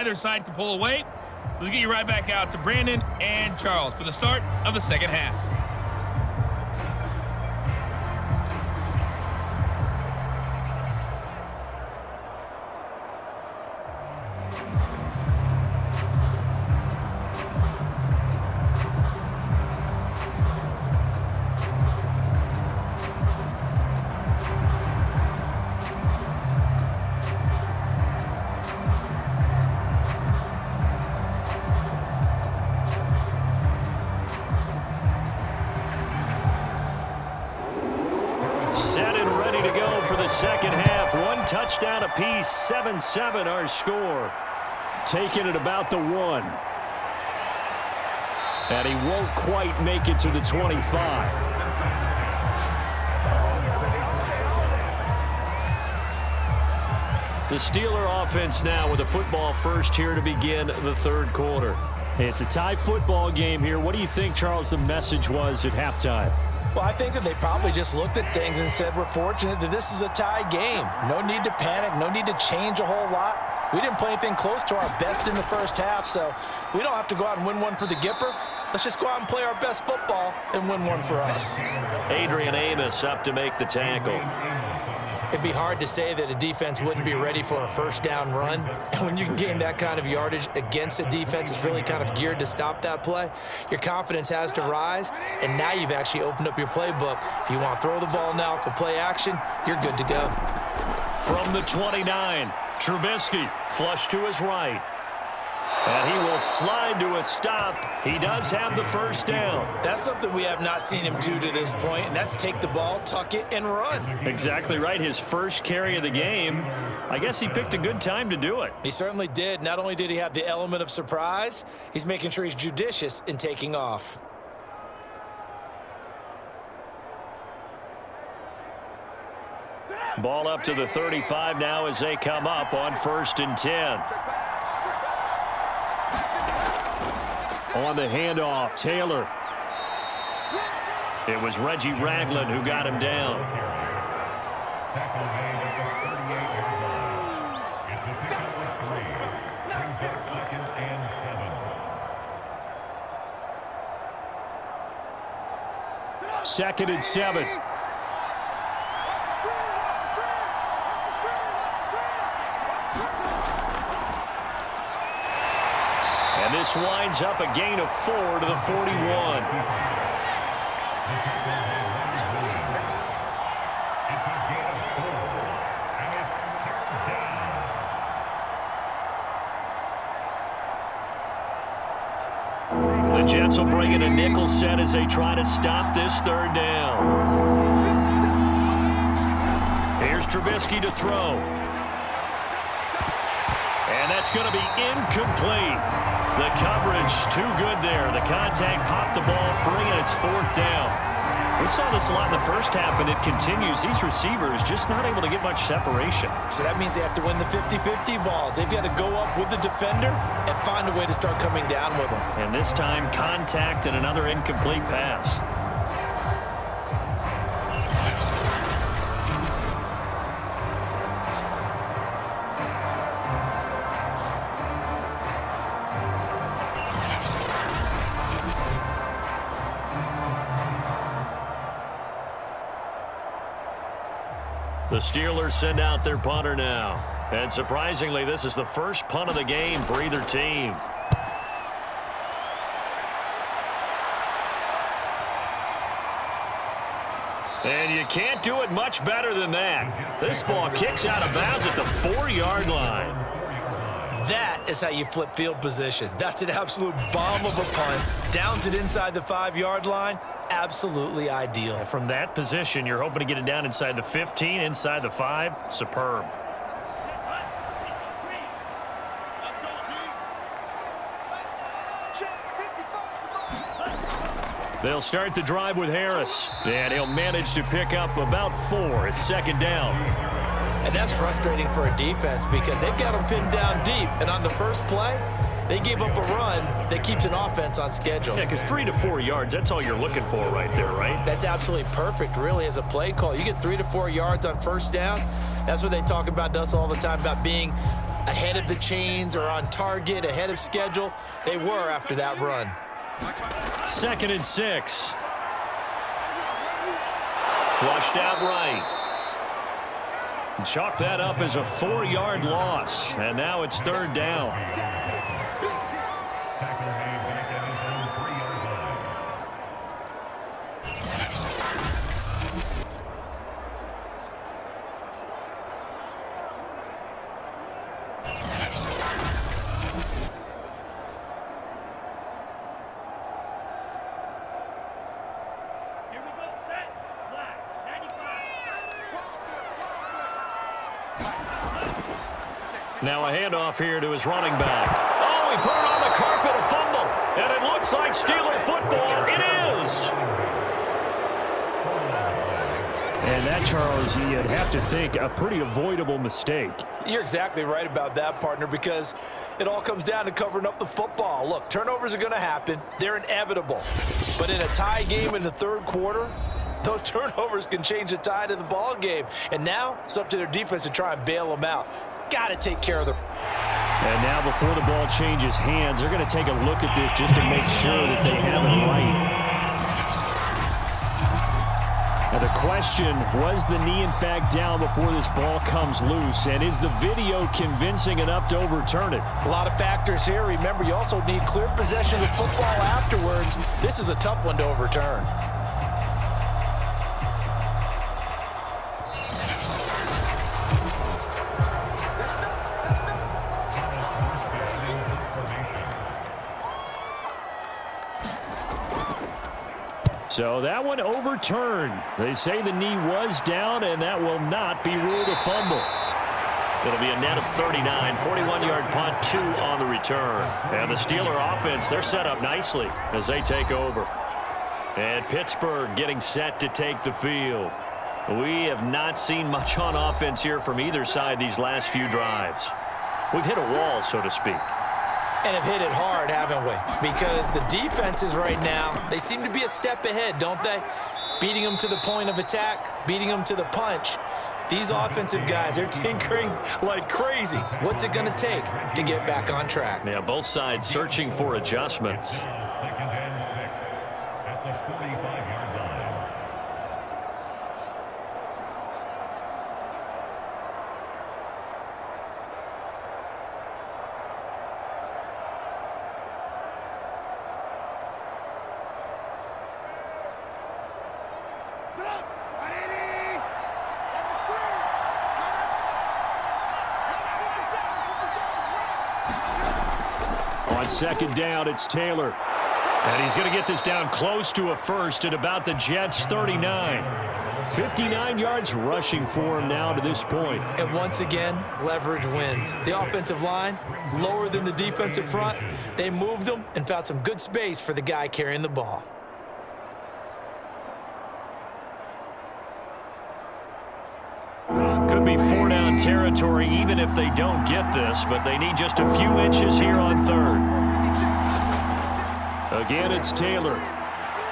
either side can pull away. Let's get you right back out to Brandon and Charles for the start of the second half. Set and ready to go for the second half. One touchdown apiece, 7-7 our score. Taking it about the 1. And he won't quite make it to the 25. The Steeler offense now with a football first here to begin the third quarter. It's a tie football game here. What do you think, Charles, the message was at halftime? Well, I think that they probably just looked at things and said, we're fortunate that this is a tie game. No need to panic, no need to change a whole lot. We didn't play anything close to our best in the first half, so we don't have to go out and win one for the Gipper. Let's just go out and play our best football and win one for us. Adrian Amos up to make the tackle. It'd be hard to say that a defense wouldn't be ready for a first down run. And when you can gain that kind of yardage against a defense that's really kind of geared to stop that play, your confidence has to rise, and now you've actually opened up your playbook. If you want to throw the ball now for play action, you're good to go. From the 29, Trubisky flush to his right. And he will slide to a stop. He does have the first down. That's something we have not seen him do to this point, and that's take the ball, tuck it, and run. Exactly right. His first carry of the game. I guess he picked a good time to do it. He certainly did. Not only did he have the element of surprise, he's making sure he's judicious in taking off. Ball up to the 35 now as they come up on 1st and 10. On the handoff, Taylor. It was Reggie Ragland who got him down. Second and 7. And this winds up a gain of 4 to the 41. The Jets will bring in a nickel set as they try to stop this third down. Here's Trubisky to throw. And that's going to be incomplete. The coverage too good there. The contact popped the ball free, and it's 4th down. We saw this a lot in the first half, and it continues. These receivers just not able to get much separation. So that means they have to win the 50-50 balls. They've got to go up with the defender and find a way to start coming down with them. And this time, contact and another incomplete pass. The Steelers send out their punter now. And surprisingly, this is the first punt of the game for either team. And you can't do it much better than that. This ball kicks out of bounds at the 4-yard line. That is how you flip field position. That's an absolute bomb of a punt. Downs it inside the 5-yard line. Absolutely ideal. And from that position, you're hoping to get it down inside the 15, inside the 5. Superb. They'll start the drive with Harris. And he'll manage to pick up about 4. It's 2nd down. And that's frustrating for a defense because they've got them pinned down deep. And on the first play, they gave up a run that keeps an offense on schedule. Yeah, because 3 to 4 yards, that's all you're looking for right there, right? That's absolutely perfect, really, as a play call. You get 3 to 4 yards on first down. That's what they talk about to us all the time, about being ahead of the chains or on target, ahead of schedule. They were after that run. 2nd and 6. Flushed out right. Chalk that up as a 4-yard loss, and now it's 3rd down. Now a handoff here to his running back. Oh, he put it on the carpet, a fumble. And it looks like Steeler football. It is. And that, Charles, you'd have to think a pretty avoidable mistake. You're exactly right about that, partner, because it all comes down to covering up the football. Look, turnovers are going to happen. They're inevitable. But in a tie game in the 3rd quarter, those turnovers can change the tide of the ball game. And now it's up to their defense to try and bail them out. Got to take care of them. And now before the ball changes hands, they're going to take a look at this just to make sure that they have it right. Now the question, was the knee in fact down before this ball comes loose? And is the video convincing enough to overturn it? A lot of factors here. Remember, you also need clear possession of the football afterwards. This is a tough one to overturn. So that one overturned. They say the knee was down, and that will not be ruled a fumble. It'll be a net of 39, 41-yard punt, 2 on the return. And the Steeler offense, they're set up nicely as they take over. And Pittsburgh getting set to take the field. We have not seen much on offense here from either side these last few drives. We've hit a wall, so to speak. And have hit it hard, haven't we? Because the defenses right now, they seem to be a step ahead, don't they? Beating them to the point of attack, beating them to the punch. These offensive guys, they're tinkering like crazy. What's it going to take to get back on track? Yeah, both sides searching for adjustments. On 2nd down, it's Taylor. And he's going to get this down close to a first at about the Jets' 39. 59 yards rushing for him now to this point. And once again, leverage wins. The offensive line, lower than the defensive front. They moved them and found some good space for the guy carrying the ball. Could be 4-down territory even if they don't get this, but they need just a few inches here on 3rd. Again, it's Taylor.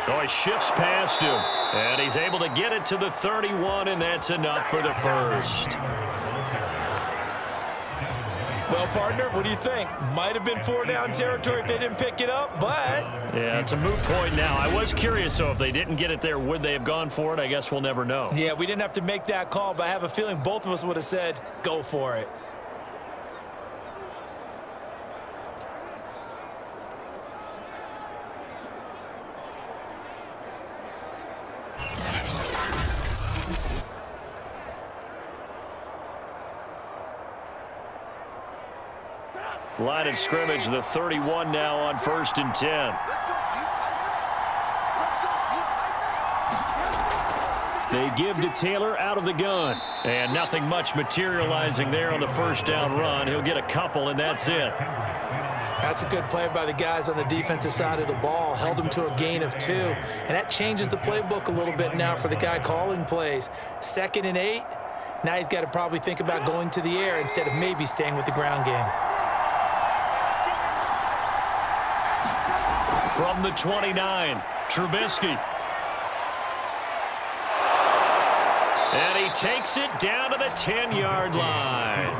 Oh, he shifts past him, and he's able to get it to the 31, and that's enough for the first. Well, partner, what do you think? Might have been 4-down territory if they didn't pick it up, but... Yeah, it's a moot point now. I was curious, so if they didn't get it there, would they have gone for it? I guess we'll never know. Yeah, we didn't have to make that call, but I have a feeling both of us would have said, go for it. Line of scrimmage, the 31 now on 1st and 10. They give to Taylor out of the gun. And nothing much materializing there on the 1st down run. He'll get a couple, and that's it. That's a good play by the guys on the defensive side of the ball. Held them to a gain of 2. And that changes the playbook a little bit now for the guy calling plays. 2nd and 8. Now he's got to probably think about going to the air instead of maybe staying with the ground game. From the 29, Trubisky. And he takes it down to the 10-yard line.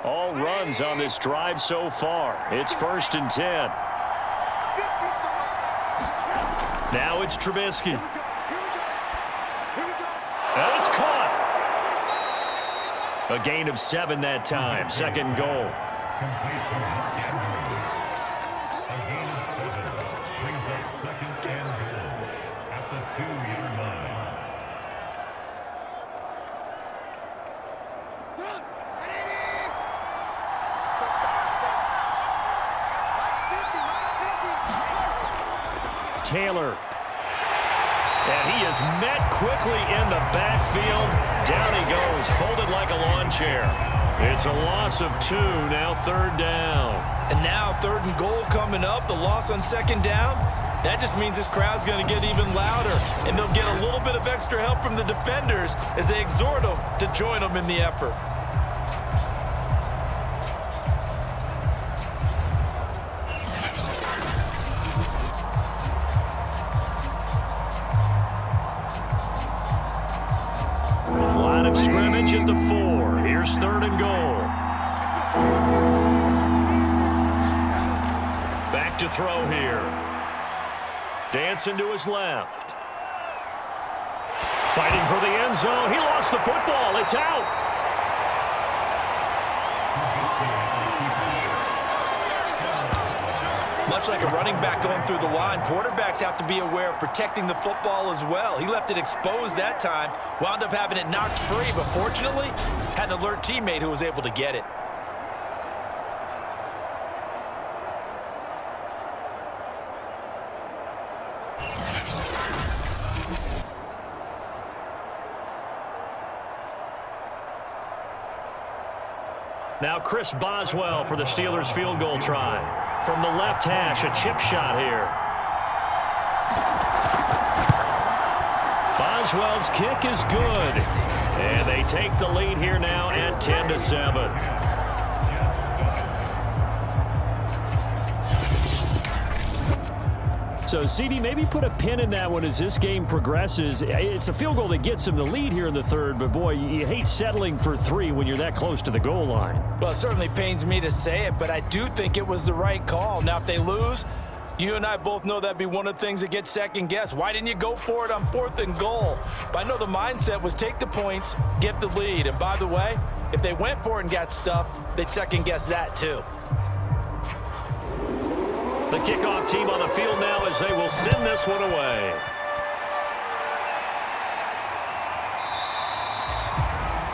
All runs on this drive so far. It's 1st and 10. Now it's Trubisky. And it's caught. A gain of 7 that time. 2nd goal. Taylor. And he is met quickly in the backfield. Down he goes, folded like a lawn chair. It's a loss of 2, now 3rd down. And now 3rd and goal coming up, the loss on 2nd down. That just means this crowd's going to get even louder, and they'll get a little bit of extra help from the defenders as they exhort them to join them in the effort. Scrimmage at the 4. Here's 3rd and goal. Back to throw here. Dancing to his left. Fighting for the end zone. He lost the football. It's out. Much like a running back going through the line, quarterbacks have to be aware of protecting the football as well. He left it exposed that time, wound up having it knocked free, but fortunately, had an alert teammate who was able to get it. Now Chris Boswell for the Steelers field goal try. From the left hash, a chip shot here. Boswell's kick is good. And they take the lead here now at 10-7. So, CD, maybe put a pin in that one as this game progresses. It's a field goal that gets them the lead here in the 3rd, but, boy, you hate settling for 3 when you're that close to the goal line. Well, it certainly pains me to say it, but I do think it was the right call. Now, if they lose, you and I both know that'd be one of the things that gets second-guessed. Why didn't you go for it on 4th and goal? But I know the mindset was take the points, get the lead. And, by the way, if they went for it and got stuffed, they'd second-guess that, too. The kickoff team on the field now as they will send this one away.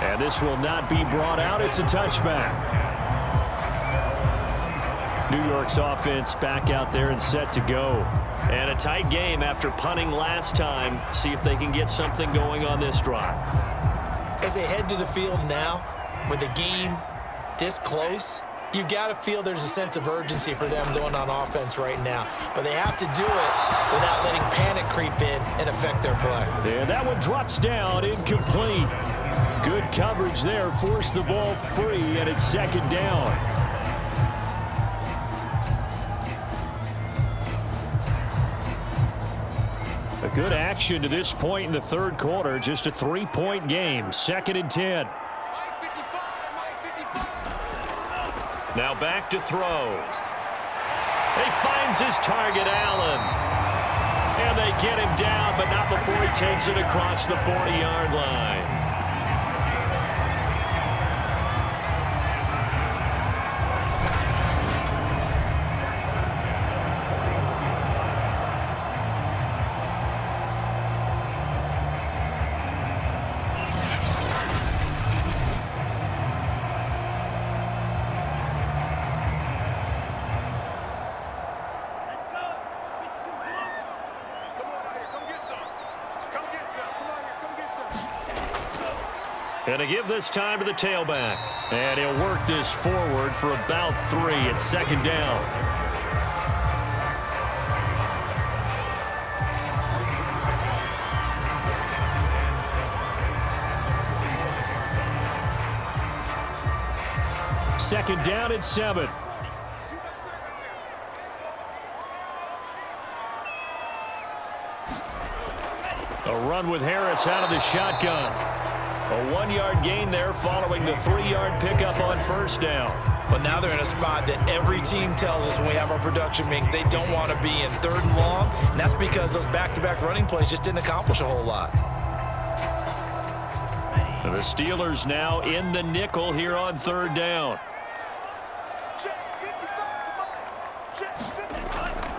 And this will not be brought out. It's a touchback. New York's offense back out there and set to go. And a tight game after punting last time. See if they can get something going on this drive. As they head to the field now, with the game this close, you got to feel there's a sense of urgency for them going on offense right now. But they have to do it without letting panic creep in and affect their play. And that one drops down, incomplete. Good coverage there, forced the ball free, and it's 2nd down. A good action to this point in the 3rd quarter, just a 3-point game, 2nd and 10. Now back to throw. He finds his target, Allen. And they get him down, but not before he takes it across the 40-yard line. And to give this time to the tailback. And he'll work this forward for about 3 at 2nd down. Second down at 7. A run with Harris out of the shotgun. A 1-yard gain there following the 3-yard pickup on first down. But now they're in a spot that every team tells us when we have our production meetings they don't want to be in, 3rd and long, and that's because those back-to-back running plays just didn't accomplish a whole lot. And the Steelers now in the nickel here on 3rd down.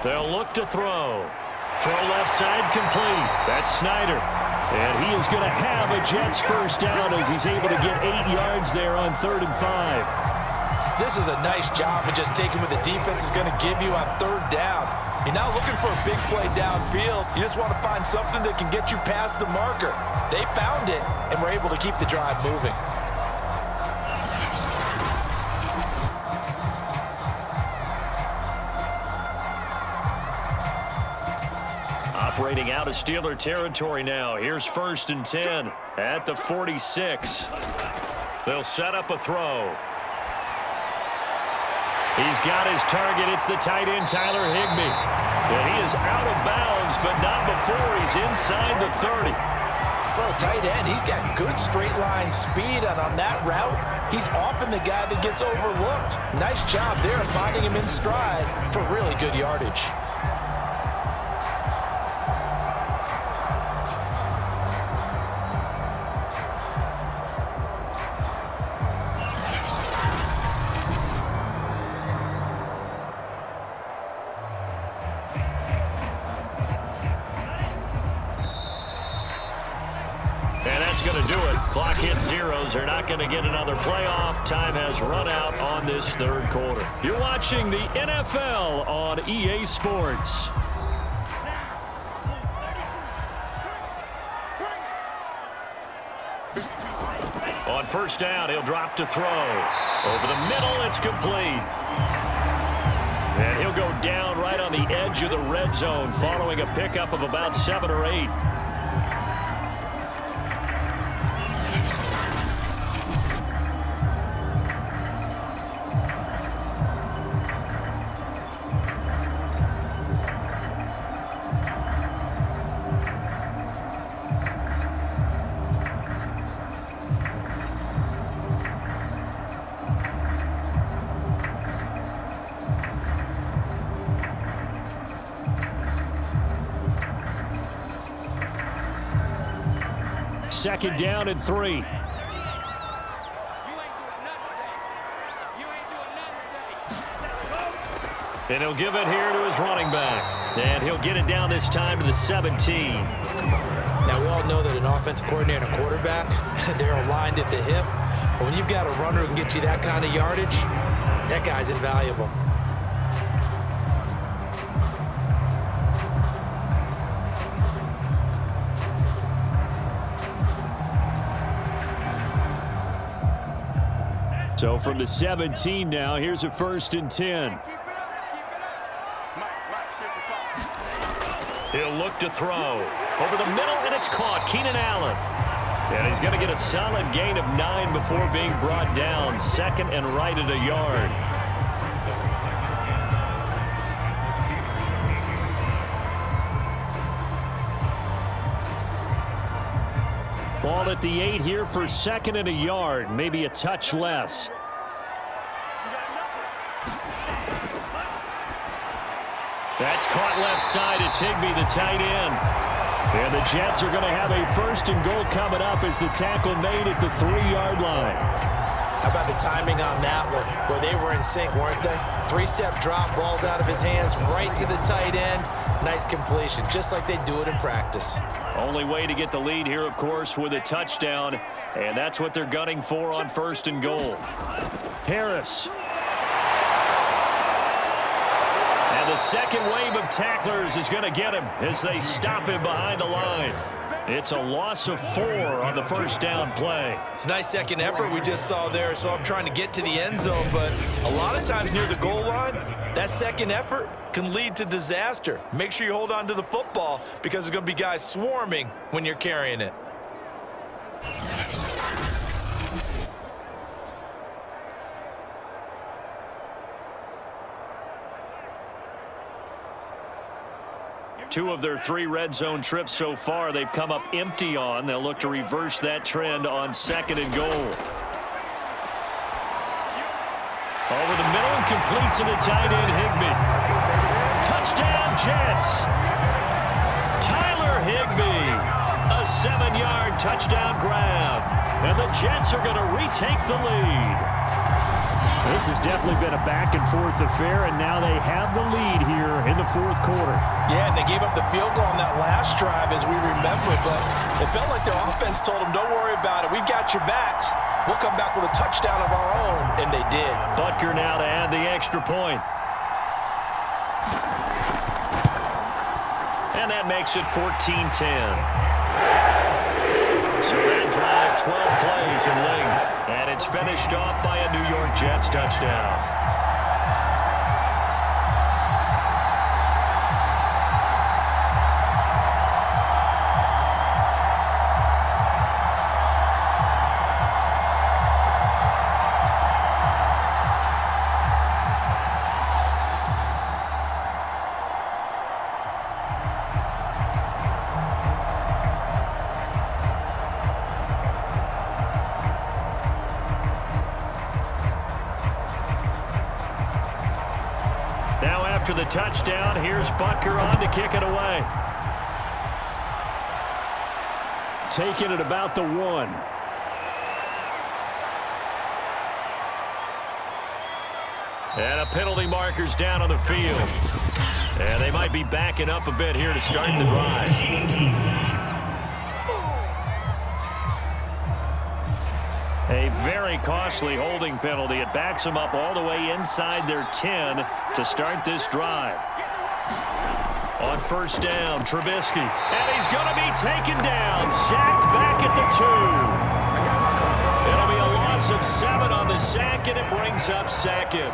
They'll look to throw. Throw left side complete. That's Snyder. And he is going to have a Jets first down as he's able to get 8 yards there on 3rd and 5. This is a nice job of just taking what the defense is going to give you on 3rd down. You're not looking for a big play downfield. You just want to find something that can get you past the marker. They found it and were able to keep the drive moving. Operating out of Steeler territory now. Here's 1st and 10 at the 46. They'll set up a throw. He's got his target. It's the tight end, Tyler Higbee. And he is out of bounds, but not before he's inside the 30. For a tight end, he's got good straight line speed, and on that route, he's often the guy that gets overlooked. Nice job there finding him in stride for really good yardage. Clock hits zeros. They're not going to get another playoff. Time has run out on this 3rd quarter. You're watching the NFL on EA Sports. On first down, he'll drop to throw. Over the middle, it's complete. And he'll go down right on the edge of the red zone following a pickup of about 7 or 8. Second down and 3. And he'll give it here to his running back. And he'll get it down this time to the 17. Now, we all know that an offensive coordinator and a quarterback, they're aligned at the hip. But when you've got a runner who can get you that kind of yardage, that guy's invaluable. So from the 17 now, here's a 1st and 10. He'll look to throw. Over the middle, and it's caught. Keenan Allen. And he's going to get a solid gain of 9 before being brought down. 2nd and right at a yard. Ball at the 8 here for 2nd and a yard. Maybe a touch less. That's caught left side. It's Higbee, the tight end. And the Jets are going to have a 1st and goal coming up as the tackle made at the 3-yard line. How about the timing on that one? Boy, they were in sync, weren't they? 3-step drop, balls out of his hands, right to the tight end. Nice completion, just like they do it in practice. Only way to get the lead here, of course, with a touchdown. And that's what they're gunning for on 1st and goal. Harris. And the second wave of tacklers is going to get him as they stop him behind the line. It's a loss of 4 on the 1st down play. It's a nice second effort we just saw there. So I'm trying to get to the end zone, but a lot of times near the goal line, that second effort can lead to disaster. Make sure you hold on to the football because there's going to be guys swarming when you're carrying it. 2 of their 3 red zone trips so far, they've come up empty on. They'll look to reverse that trend on 2nd and goal. Over the middle and complete to the tight end, Higbee. Touchdown, Jets. Tyler Higbee. A 7-yard touchdown grab. And the Jets are going to retake the lead. This has definitely been a back-and-forth affair, and now they have the lead here in the 4th quarter. Yeah, and they gave up the field goal on that last drive, as we remember, but it felt like their offense told them, don't worry about it. We got your backs. We'll come back with a touchdown of our own, and they did. Butker now to add the extra point. And that makes it 14-10. So that drive, 12 plays in length, and it's finished off by a New York Jets touchdown. After the touchdown, here's Butker on to kick it away. Taking it about the 1. And a penalty marker's down on the field. And they might be backing up a bit here to start the drive. A very costly holding penalty. It backs them up all the way inside their 10 to start this drive. On 1st down, Trubisky. And he's going to be taken down. Sacked back at the 2. It'll be a loss of 7 on the sack, and it brings up 2nd.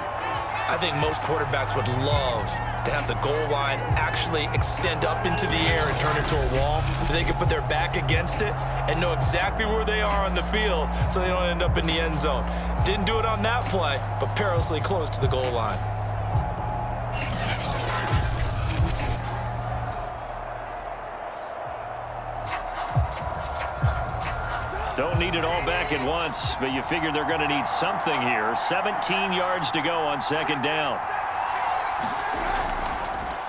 I think most quarterbacks would love to have the goal line actually extend up into the air and turn into a wall, so they can put their back against it and know exactly where they are on the field so they don't end up in the end zone. Didn't do it on that play, but perilously close to the goal line. Don't need it all back at once, but you figure they're going to need something here. 17 yards to go on 2nd down.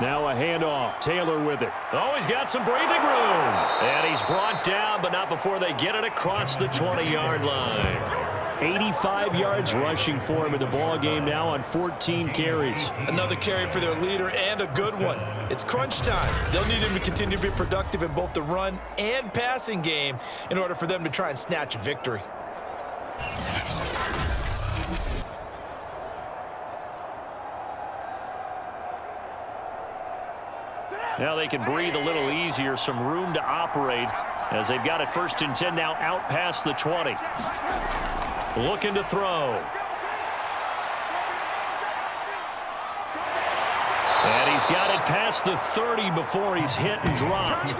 Now a handoff. Taylor with it. Oh, he's got some breathing room. And he's brought down, but not before they get it across the 20-yard line. 85 yards rushing for him in the ball game now on 14 carries. Another carry for their leader, and a good one. It's crunch time. They'll need him to continue to be productive in both the run and passing game in order for them to try and snatch a victory. Now they can breathe a little easier, some room to operate as they've got it 1st and 10 now out past the 20. Looking to throw. And he's got it past the 30 before he's hit and dropped.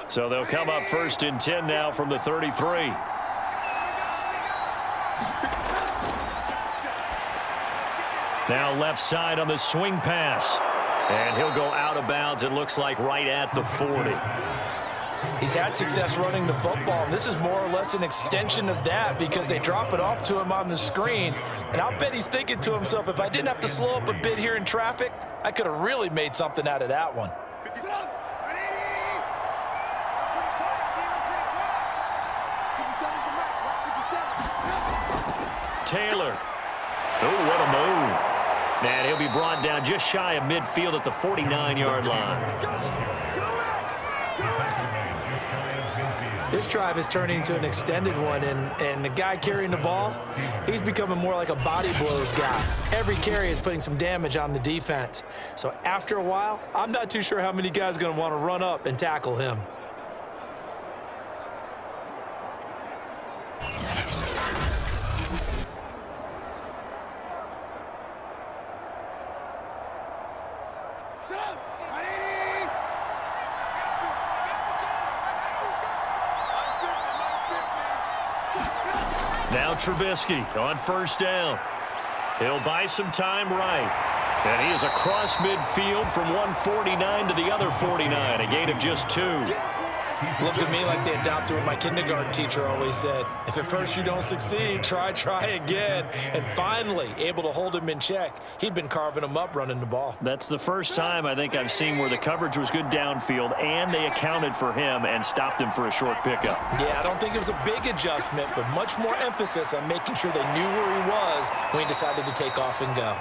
So they'll come up 1st and 10 now from the 33. Now left side on the swing pass. And he'll go out of bounds, it looks like, right at the 40. He's had success running the football, and this is more or less an extension of that because they drop it off to him on the screen. And I'll bet he's thinking to himself, if I didn't have to slow up a bit here in traffic, I could have really made something out of that one. Taylor. Oh, what a move. Man, he'll be brought down just shy of midfield at the 49-yard line. This drive is turning into an extended one, and the guy carrying the ball, he's becoming more like a body blows guy. Every carry is putting some damage on the defense. So after a while, I'm not too sure how many guys are going to want to run up and tackle him. Now Trubisky on first down. He'll buy some time right. And he is across midfield from 149 to the other 49, a gain of just 2. Looked to me like they adopted what my kindergarten teacher always said. If at first you don't succeed, try again. And finally, able to hold him in check. He'd been carving him up running the ball. That's the first time I think I've seen where the coverage was good downfield, and they accounted for him and stopped him for a short pickup. Yeah, I don't think it was a big adjustment, but much more emphasis on making sure they knew where he was when he decided to take off and go.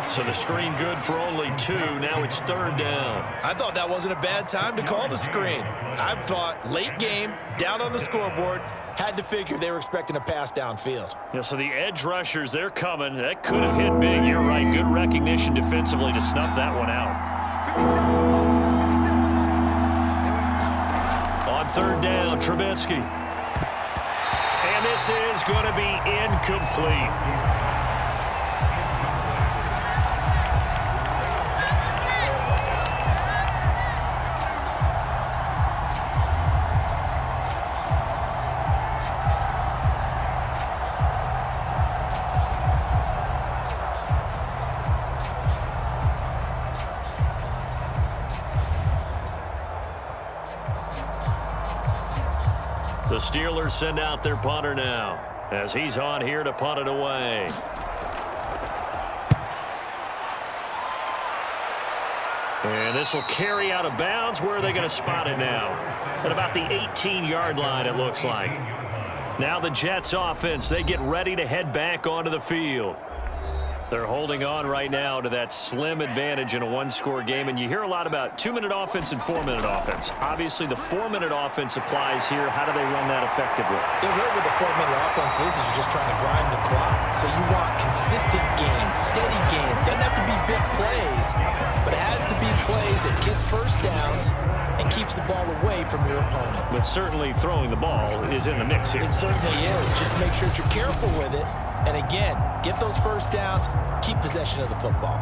So the screen good for only 2. Now it's third down. I thought that wasn't a bad time to call the screen. I thought late game, down on the scoreboard, had to figure they were expecting a pass downfield. Yeah, so the edge rushers, they're coming. That could have hit big. You're right. Good recognition defensively to snuff that one out. On third down, Trubisky. And this is going to be incomplete. The Steelers send out their punter now as he's on here to punt it away. And this will carry out of bounds. Where are they going to spot it now? At about the 18-yard line, it looks like. Now the Jets offense, they get ready to head back onto the field. They're holding on right now to that slim advantage in a one-score game, and you hear a lot about 2-minute offense and 4-minute offense. Obviously, the 4-minute offense applies here. How do they run that effectively? Yeah, really what the 4-minute offense is you're just trying to grind the clock. So you want consistent gains, steady gains. Doesn't have to be big plays, but it has to be plays that gets first downs and keeps the ball away from your opponent. But certainly throwing the ball is in the mix here. It certainly is. Just make sure that you're careful with it. And again, get those first downs, keep possession of the football.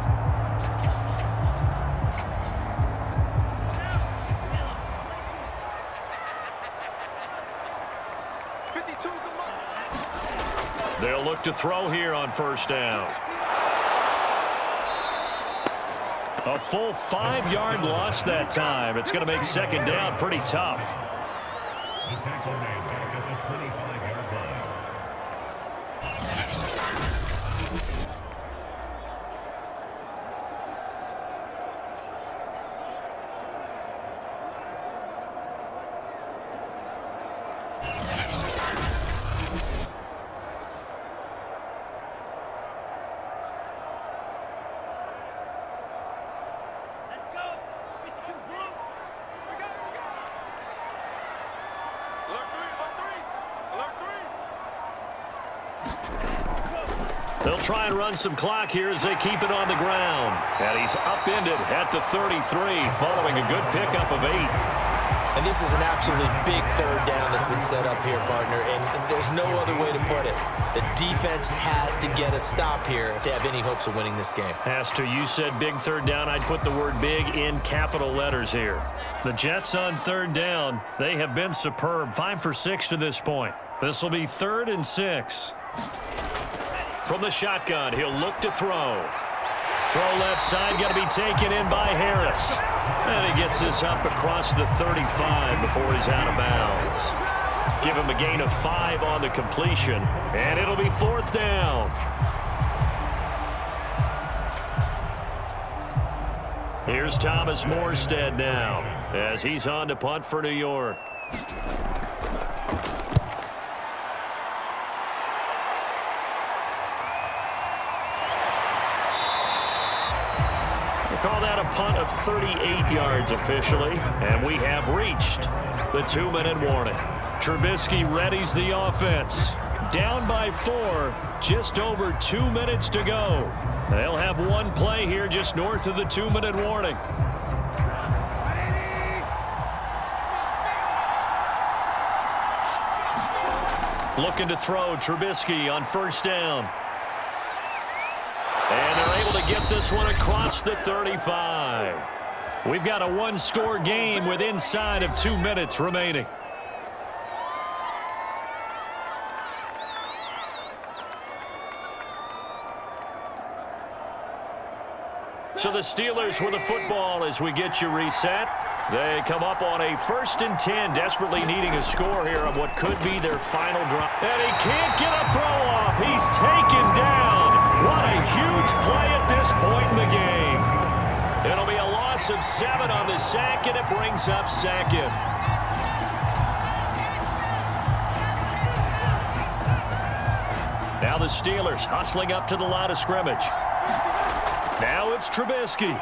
They'll look to throw here on first down. A full 5-yard loss that time. It's going to make second down pretty tough. They'll try and run some clock here as they keep it on the ground. And he's upended at the 33 following a good pickup of 8. And this is an absolutely big third down that's been set up here, partner, and there's no other way to put it. The defense has to get a stop here if they have any hopes of winning this game. As to you said big third down, I'd put the word big in capital letters here. The Jets on third down, they have been superb. 5 for 6 to this point. This will be 3rd and 6. From the shotgun, he'll look to throw. Throw left side, got to be taken in by Harris. And he gets this up across the 35 before he's out of bounds. Give him a gain of 5 on the completion, and it'll be 4th down. Here's Thomas Morstead now as he's on to punt for New York. Call that a punt of 38 yards officially, and we have reached the 2-minute warning. Trubisky readies the offense. Down by 4, just over 2 minutes to go. They'll have one play here just north of the 2-minute warning. Looking to throw, Trubisky on first down. And they're able to get this one across the 35. We've got a one-score game with inside of 2 minutes remaining. So the Steelers with the football as we get you reset. They come up on a 1st and 10, desperately needing a score here on what could be their final drive. And he can't get a throw off. He's taken down. What a huge play at this point in the game. It'll be a loss of 7 on the sack, and it brings up 2nd. Now the Steelers hustling up to the line of scrimmage. Now it's Trubisky.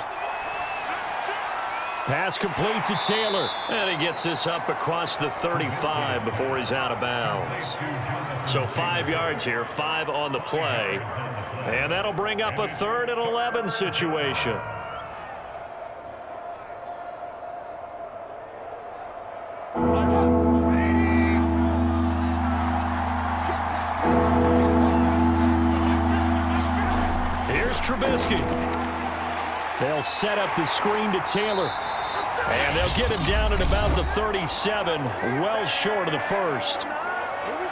Pass complete to Taylor. And he gets this up across the 35 before he's out of bounds. So 5 yards here, 5 on the play. And that'll bring up a 3rd and 11 situation. Here's Trubisky. They'll set up the screen to Taylor. And they'll get him down at about the 37, well short of the 1st.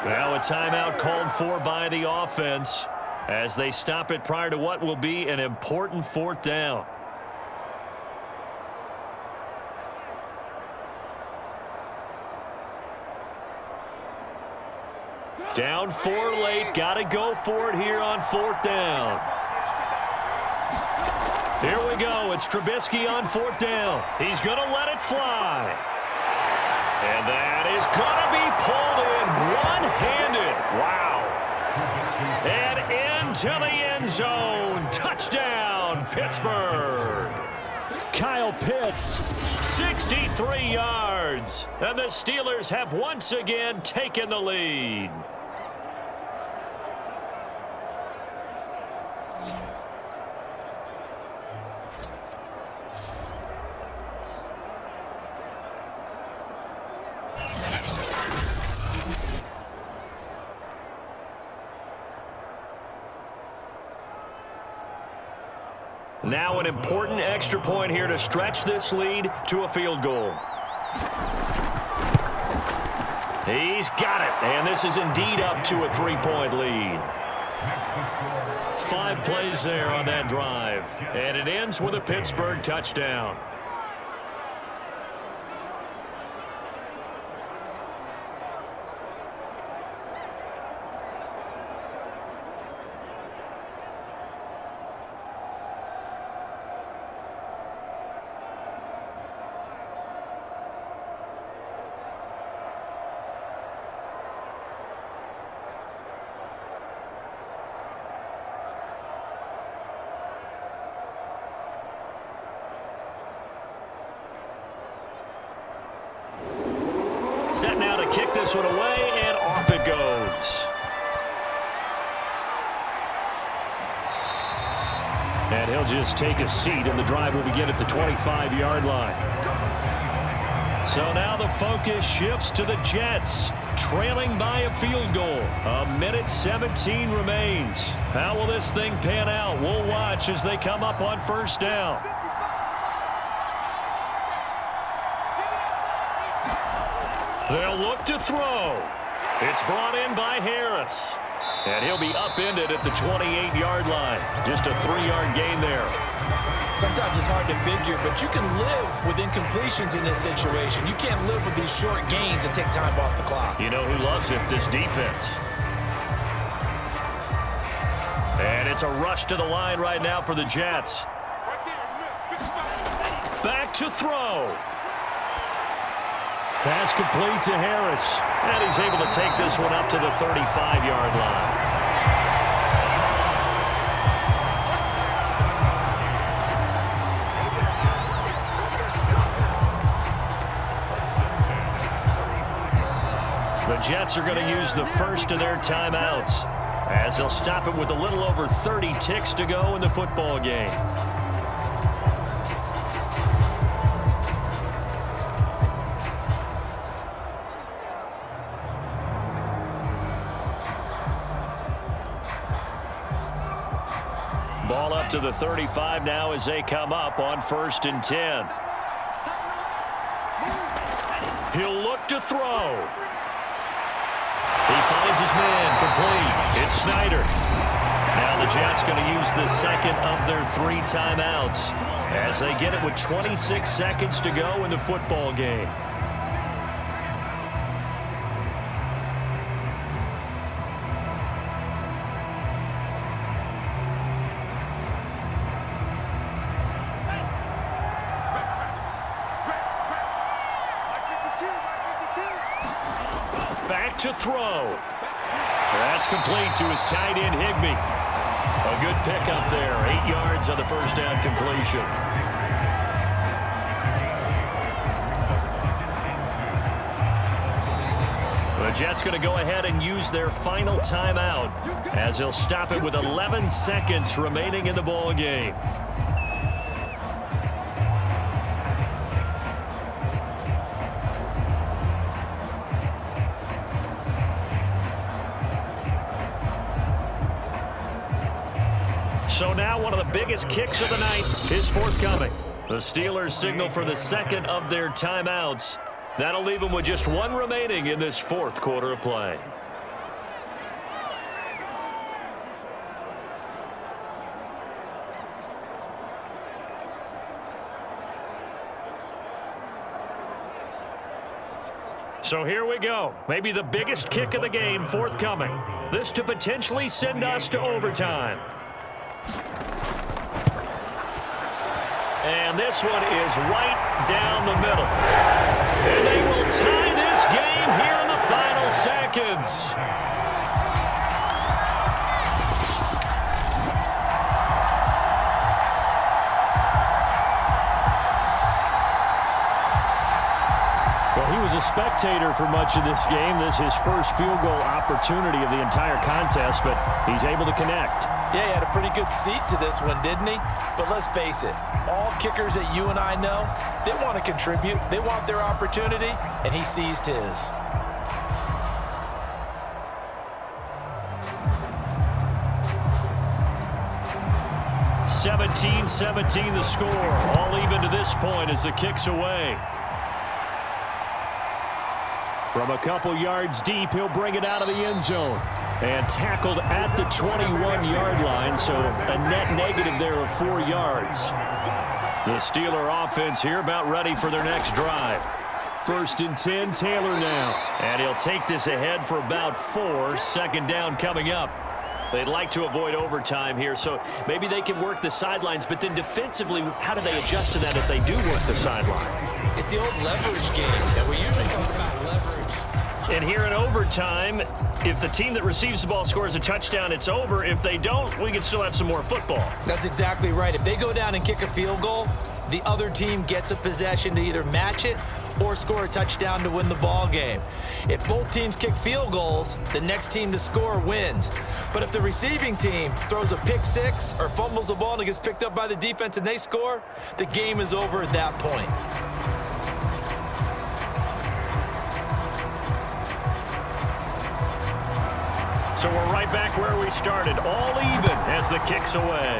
Now a timeout called for by the offense as they stop it prior to what will be an important 4th down. Down 4 late, got to go for it here on 4th down. Here we go. It's Trubisky on 4th down. He's going to let it fly. And that is going to be pulled in one-handed. Wow. And into the end zone. Touchdown, Pittsburgh. Kyle Pitts, 63 yards. And the Steelers have once again taken the lead. Now an important extra point here to stretch this lead to a field goal. He's got it, and this is indeed up to a 3-point lead. 5 plays there on that drive, and it ends with a Pittsburgh touchdown. Set now to kick this one away, and off it goes. And he'll just take a seat, and the drive will begin at the 25-yard line. So now the focus shifts to the Jets, trailing by a field goal. 1:17 remains. How will this thing pan out? We'll watch as they come up on 1st down. They'll look to throw. It's brought in by Harris. And he'll be upended at the 28-yard line. Just a 3-yard gain there. Sometimes it's hard to figure, but you can live with incompletions in this situation. You can't live with these short gains and take time off the clock. You know who loves it? This defense. And it's a rush to the line right now for the Jets. Back to throw. Pass complete to Harris. And he's able to take this one up to the 35-yard line. The Jets are going to use the first of their timeouts as they'll stop it with a little over 30 ticks to go in the football game. Ball up to the 35 now as they come up on 1st and 10. He'll look to throw. He finds his man complete. It's Snyder. Now And the Jets going to use the second of their 3 timeouts as they get it with 26 seconds to go in the football game. Back to throw. That's complete to his tight end, Higbee. A good pickup there. 8 yards on the first down completion. The Jets going to go ahead and use their final timeout as they'll stop it with 11 seconds remaining in the ball game. So now one of the biggest kicks of the night is forthcoming. The Steelers signal for the second of their timeouts. That'll leave them with just 1 remaining in this 4th quarter of play. So here we go. Maybe the biggest kick of the game forthcoming. This to potentially send us to overtime. And this one is right down the middle. And they will tie this game here in the final seconds. Well, he was a spectator for much of this game. This is his first field goal opportunity of the entire contest, but he's able to connect. Yeah, he had a pretty good seat to this one, didn't he? But let's face it, all kickers that you and I know, they want to contribute. They want their opportunity, and he seized his. (17-17) the score. All even to this point as the kick's away. From a couple yards deep, he'll bring it out of the end zone. And tackled at the 21-yard line, so a net negative there of 4 yards. The Steeler offense here about ready for their next drive. 1st and 10, Taylor now. And he'll take this ahead for about 4. Second down coming up. They'd like to avoid overtime here, so maybe they can work the sidelines, but then defensively, how do they adjust to that if they do work the sideline? It's the old leverage game that we usually talk about leverage. And here in overtime, if the team that receives the ball scores a touchdown, it's over. If they don't, we can still have some more football. That's exactly right. If they go down and kick a field goal, the other team gets a possession to either match it or score a touchdown to win the ball game. If both teams kick field goals, the next team to score wins. But if the receiving team throws a pick 6 or fumbles the ball and it gets picked up by the defense and they score, the game is over at that point. So we're right back where we started, all even as the kick's away.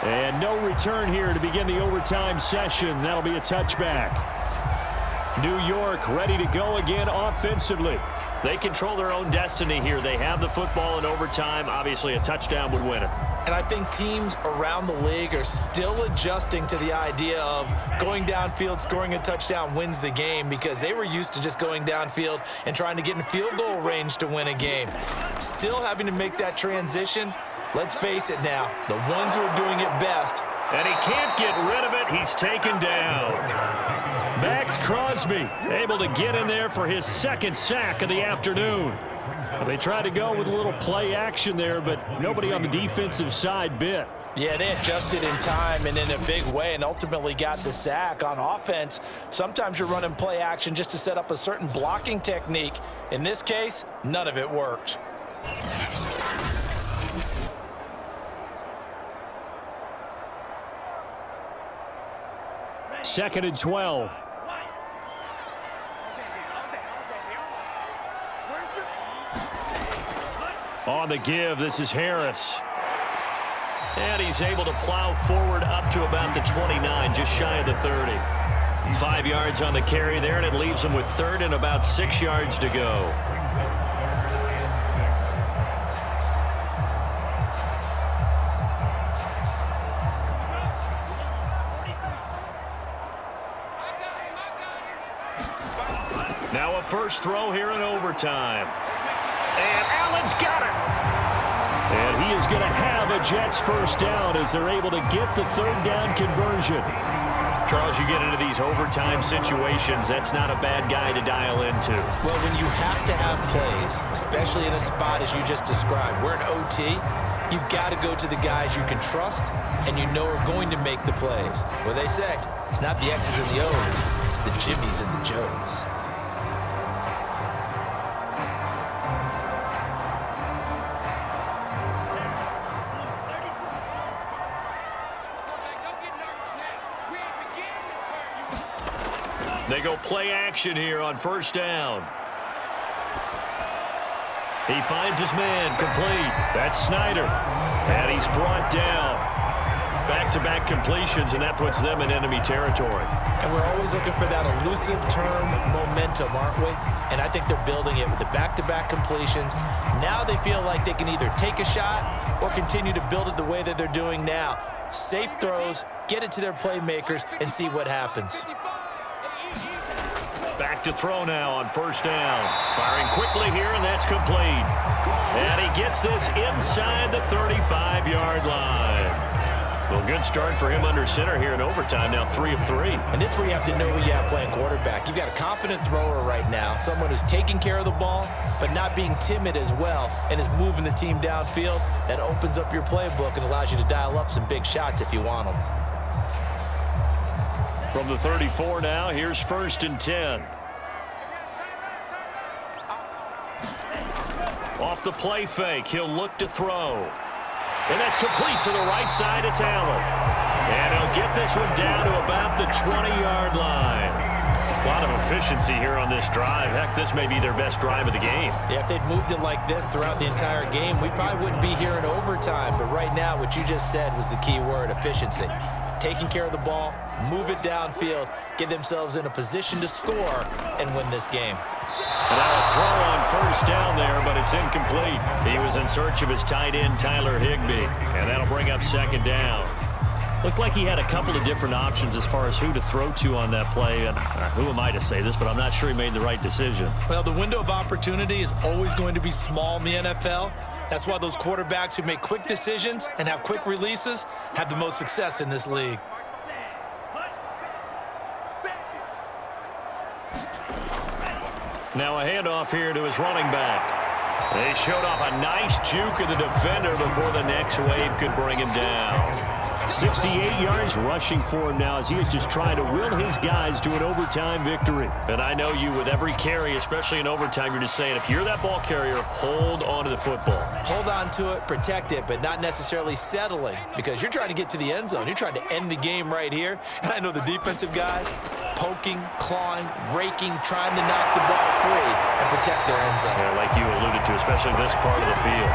And no return here to begin the overtime session. That'll be a touchback. New York ready to go again offensively. They control their own destiny here. They have the football in overtime. Obviously, a touchdown would win it. And I think teams around the league are still adjusting to the idea of going downfield, scoring a touchdown wins the game, because they were used to just going downfield and trying to get in field goal range to win a game. Still having to make that transition. Let's face it now, the ones who are doing it best. And he can't get rid of it. He's taken down. Max Crosby able to get in there for his 2nd sack of the afternoon. They tried to go with a little play action there, but nobody on the defensive side bit. Yeah, they adjusted in time and in a big way and ultimately got the sack. On offense, sometimes you're running play action just to set up a certain blocking technique. In this case, none of it worked. 2nd and 12. On the give, this is Harris. And he's able to plow forward up to about the 29, just shy of the 30. 5 yards on the carry there, and it leaves him with 3rd and about 6 yards to go. first throw here in overtime. And Allen's got it. And he is going to have a Jets first down as they're able to get the third down conversion. Charles, you get into these overtime situations, that's not a bad guy to dial into. Well, when you have to have plays, especially in a spot as you just described, we're in OT, you've got to go to the guys you can trust and you know are going to make the plays. Well, they say, it's not the X's and the O's, it's the Jimmies and the Joes. They go play action here on first down. He finds his man complete. That's Snyder. And he's brought down. Back-to-back completions, and that puts them in enemy territory. And we're always looking for that elusive term momentum, aren't we? And I think they're building it with the back-to-back completions. Now they feel like they can either take a shot or continue to build it the way that they're doing now. Safe throws, get it to their playmakers, and see what happens. Back to throw now on first down. Firing quickly here, and that's complete. And he gets this inside the 35-yard line. Well, good start for him under center here in overtime. Now 3 of 3. And this is where you have to know who you have playing quarterback. You've got a confident thrower right now, someone who's taking care of the ball, but not being timid as well, and is moving the team downfield. That opens up your playbook and allows you to dial up some big shots if you want them. From the 34 now, here's first and 10. Off the play fake, he'll look to throw. And that's complete to the right side. It's Allen. And he'll get this one down to about the 20-yard line. A lot of efficiency here on this drive. Heck, this may be their best drive of the game. Yeah, if they'd moved it like this throughout the entire game, we probably wouldn't be here in overtime. But right now, what you just said was the key word, efficiency. Taking care of the ball, move it downfield, get themselves in a position to score, and win this game. And now a throw on first down there, but it's incomplete. He was in search of his tight end, Tyler Higbee, and that'll bring up second down. Looked like he had a couple of different options as far as who to throw to on that play. And who am I to say this, but I'm not sure he made the right decision. Well, the window of opportunity is always going to be small in the NFL. That's why those quarterbacks who make quick decisions and have quick releases have the most success in this league. Now a handoff here to his running back. They showed off a nice juke of the defender before the next wave could bring him down. 68 yards rushing for him now as he is just trying to will his guys to an overtime victory. And I know you, with every carry, especially in overtime, you're just saying, if you're that ball carrier, hold on to the football. Hold on to it, protect it, but not necessarily settling, because you're trying to get to the end zone. You're trying to end the game right here. And I know the defensive guys poking, clawing, raking, trying to knock the ball free and protect their end zone. Yeah, like you alluded to, especially this part of the field.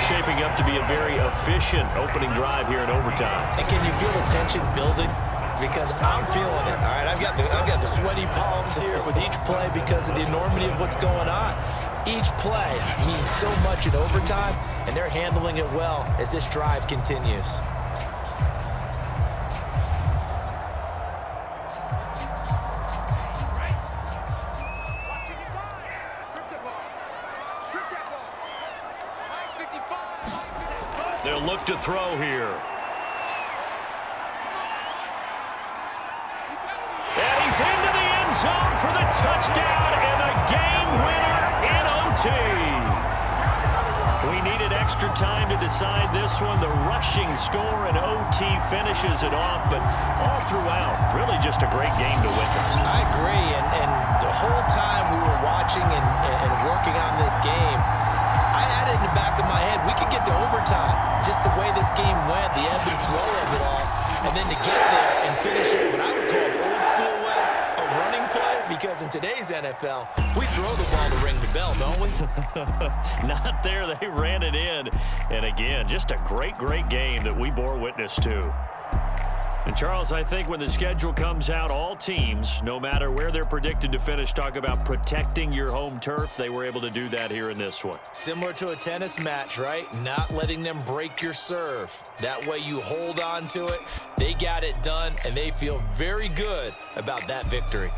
Shaping up to be a very efficient opening drive here in overtime. And can you feel the tension building? Because I'm feeling it. All right, I've got the sweaty palms here with each play because of the enormity of what's going on. Each play means so much in overtime, and they're handling it well as this drive continues. They'll look to throw here. And he's into the end zone for the touchdown and the game winner in OT. We needed extra time to decide this one. The rushing score in OT finishes it off, but all throughout, really just a great game to witness. I agree, and the whole time we were watching and working on this game, I had it in the back of my head, we could get to overtime. Just the way this game went, the ebb and flow of it all, and then to get there and finish it what I would call old school way, a running play, because in today's NFL, we throw the ball to ring the bell, don't we? Not there, they ran it in. And again, just a great, great game that we bore witness to. And Charles, I think when the schedule comes out, all teams, no matter where they're predicted to finish, talk about protecting your home turf. They were able to do that here in this one. Similar to a tennis match, right? Not letting them break your serve. That way you hold on to it. They got it done, and they feel very good about that victory.